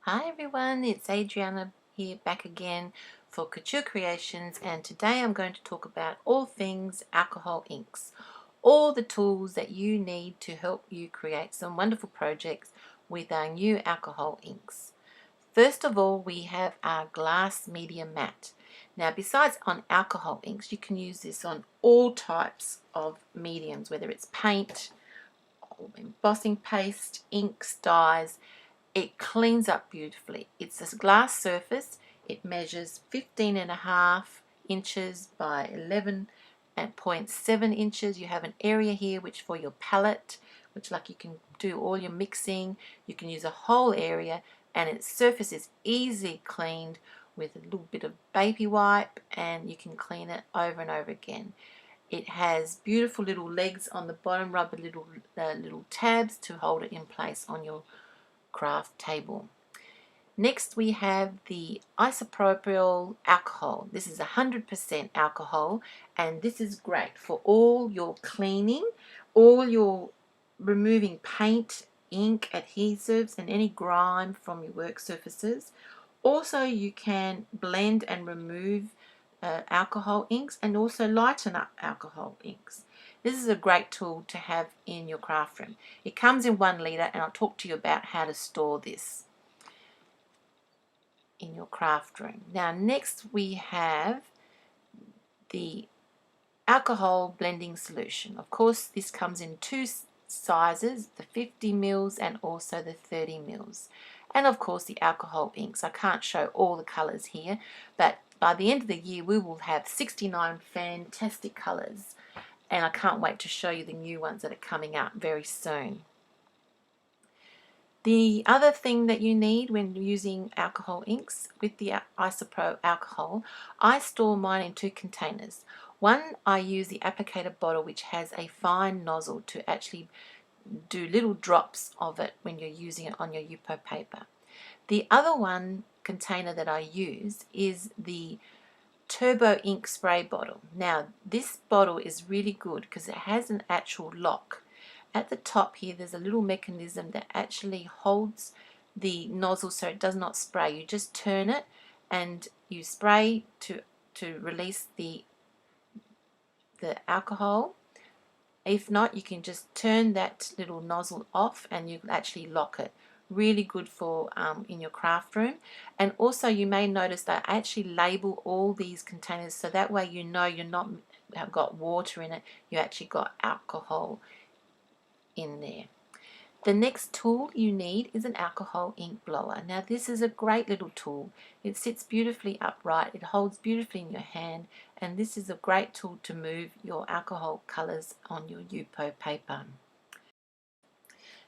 Hi everyone, it's Adriana here back again for Couture Creations, and today I'm going to talk about all things alcohol inks, all the tools that you need to help you create some wonderful projects with our new alcohol inks. First of all, we have our glass medium matte. Now, besides on alcohol inks, you can use this on all types of mediums, whether it's paint, embossing paste, inks, dyes. It cleans up beautifully. It's a glass surface. It measures 15.5 inches by 11.7 inches. You have an area here which for your palette, which like you can do all your mixing. You can use a whole area, and its surface is easily cleaned with a little bit of baby wipe, and you can clean it over and over again. It has beautiful little legs on the bottom, rubber little tabs to hold it in place on your craft table. Next we have the isopropyl alcohol. This is 100% alcohol, and this is great for all your cleaning, all your removing paint, ink, adhesives and any grime from your work surfaces. Also you can blend and remove alcohol inks and also lighten up alcohol inks. This is a great tool to have in your craft room. It comes in 1 litre, and I'll talk to you about how to store this in your craft room. Now next we have the alcohol blending solution. Of course, this comes in 2 sizes, the 50 mils and also the 30 mils. And of course the alcohol inks. I can't show all the colors here, but by the end of the year we will have 69 fantastic colors, and I can't wait to show you the new ones that are coming out very soon. The other thing that you need when using alcohol inks with the isopropyl alcohol, I store mine in 2 containers. One, I use the applicator bottle, which has a fine nozzle to actually do little drops of it when you're using it on your YUPO paper. The other one container that I use is the turbo ink spray bottle. Now this bottle is really good because it has an actual lock. At the top here there's a little mechanism that actually holds the nozzle so it does not spray. You just turn it and you spray to release the alcohol. If not, you can just turn that little nozzle off and you actually lock it. Really good for in your craft room. And also you may notice that I actually label all these containers so that way you know you're not have got water in it, you actually got alcohol in there. The next tool you need is an alcohol ink blower. Now this is a great little tool. It sits beautifully upright, it holds beautifully in your hand, and this is a great tool to move your alcohol colors on your YUPO paper.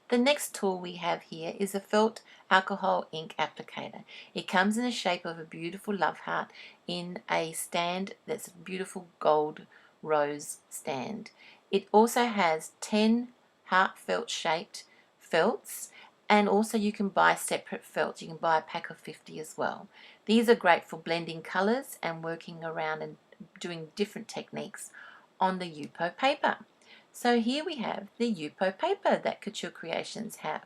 The next tool we have here is a felt alcohol ink applicator. It comes in the shape of a beautiful love heart in a stand that's a beautiful gold rose stand. It also has 10 heartfelt shaped felts, and also you can buy separate felts. You can buy a pack of 50 as well. These are great for blending colors and working around and doing different techniques on the YUPO paper. So here we have the YUPO paper that Couture Creations have.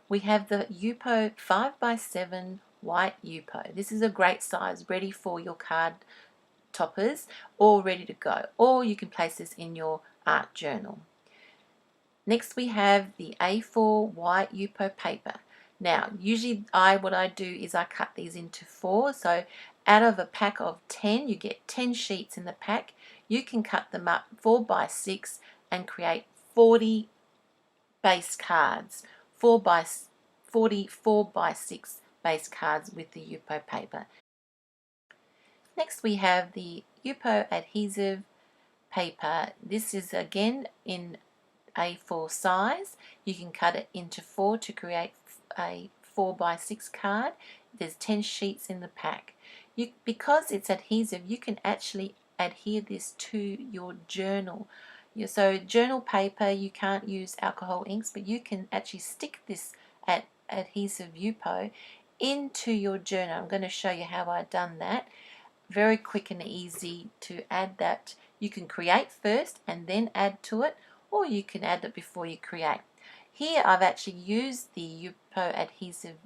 We have the YUPO 5x7 white YUPO. This is a great size, ready for your card toppers, all ready to go. Or you can place this in your art journal. Next we have the A4 white YUPO paper. Now usually what I do is I cut these into 4, so out of a pack of 10 you get 10 sheets in the pack. You can cut them up 4x6 and create 40 base cards, 40 4x6 base cards with the YUPO paper. Next we have the YUPO adhesive paper. This is again in A4 size. You can cut it into 4 to create a 4x6 card. There's 10 sheets in the pack. Because it's adhesive, you can actually adhere this to your journal. So journal paper, you can't use alcohol inks, but you can actually stick this adhesive YUPO into your journal. I'm going to show you how I've done that. Very quick and easy to add that. You can create first and then add to it, or you can add it before you create. Here I've actually used the YUPO adhesive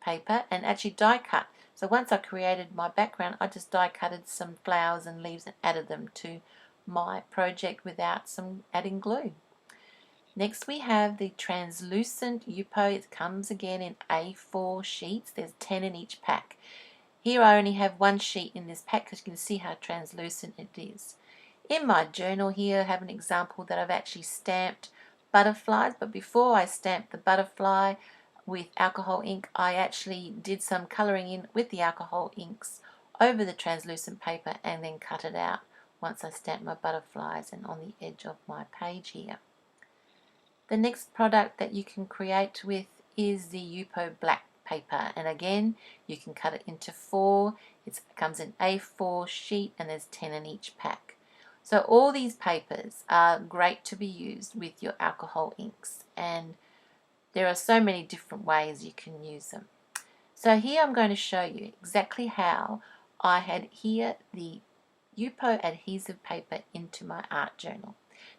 paper and actually die cut. So once I created my background, I just die cutted some flowers and leaves and added them to my project without adding glue. Next we have the translucent YUPO. It comes again in A4 sheets. There's 10 in each pack. Here I only have one sheet in this pack because you can see how translucent it is. In my journal here I have an example that I've actually stamped butterflies, but before I stamped the butterfly with alcohol ink, I actually did some colouring in with the alcohol inks over the translucent paper and then cut it out once I stamped my butterflies and on the edge of my page here. The next product that you can create with is the YUPO black paper, and again you can cut it into 4. It comes in A4 sheet and there's 10 in each pack. So all these papers are great to be used with your alcohol inks, and there are so many different ways you can use them. So here I'm going to show you exactly how I adhere the YUPO adhesive paper into my art journal.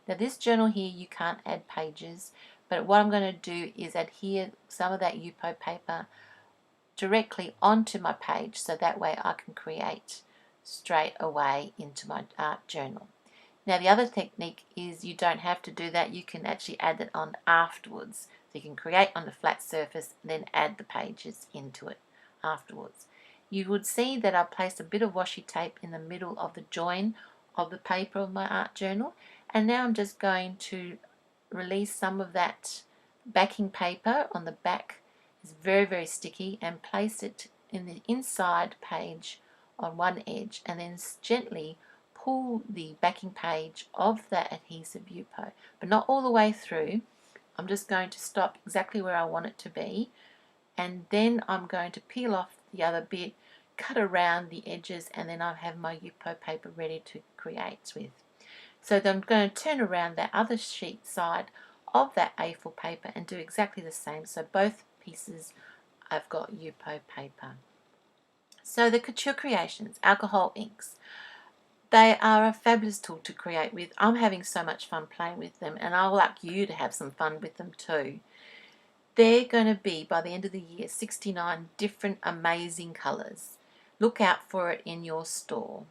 Now this journal here you can't add pages, but what I'm going to do is adhere some of that YUPO paper directly onto my page so that way I can create straight away into my art journal. Now the other technique is you don't have to do that, you can actually add it on afterwards. So you can create on the flat surface and then add the pages into it afterwards. You would see that I placed a bit of washi tape in the middle of the join of the paper of my art journal, and now I'm just going to release some of that backing paper on the back. It's very sticky, and place it in the inside page on one edge and then gently pull the backing page of that adhesive YUPO, but not all the way through. I'm just going to stop exactly where I want it to be, and then I'm going to peel off the other bit, cut around the edges, and then I have my YUPO paper ready to create with. So then I'm going to turn around that other sheet side of that A4 paper and do exactly the same. So both pieces I've got YUPO paper. So the Couture Creations alcohol inks, they are a fabulous tool to create with. I'm having so much fun playing with them, and I'd like you to have some fun with them too. They're going to be, by the end of the year, 69 different amazing colours. Look out for it in your store.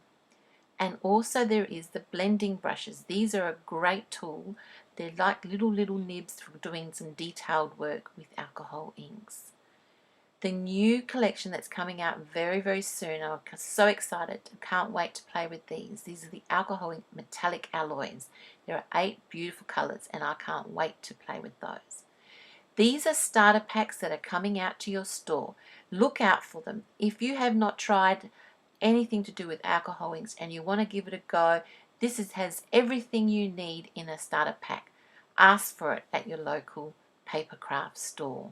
And also there is the blending brushes. These are a great tool. They're like little nibs for doing some detailed work with alcohol inks. The new collection that's coming out very soon, I'm so excited, can't wait to play with these. These are the alcohol ink metallic alloys. There are 8 beautiful colours and I can't wait to play with those. These are starter packs that are coming out to your store. Look out for them. If you have not tried anything to do with alcohol inks and you want to give it a go, this has everything you need in a starter pack. Ask for it at your local paper craft store.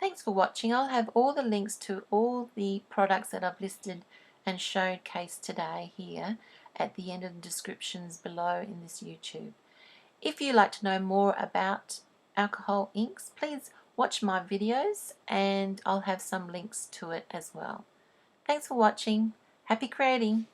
Thanks for watching. I'll have all the links to all the products that I've listed and showcased today here at the end of the descriptions below in this YouTube. If you'd like to know more about alcohol inks, please watch my videos and I'll have some links to it as well. Thanks for watching. Happy creating!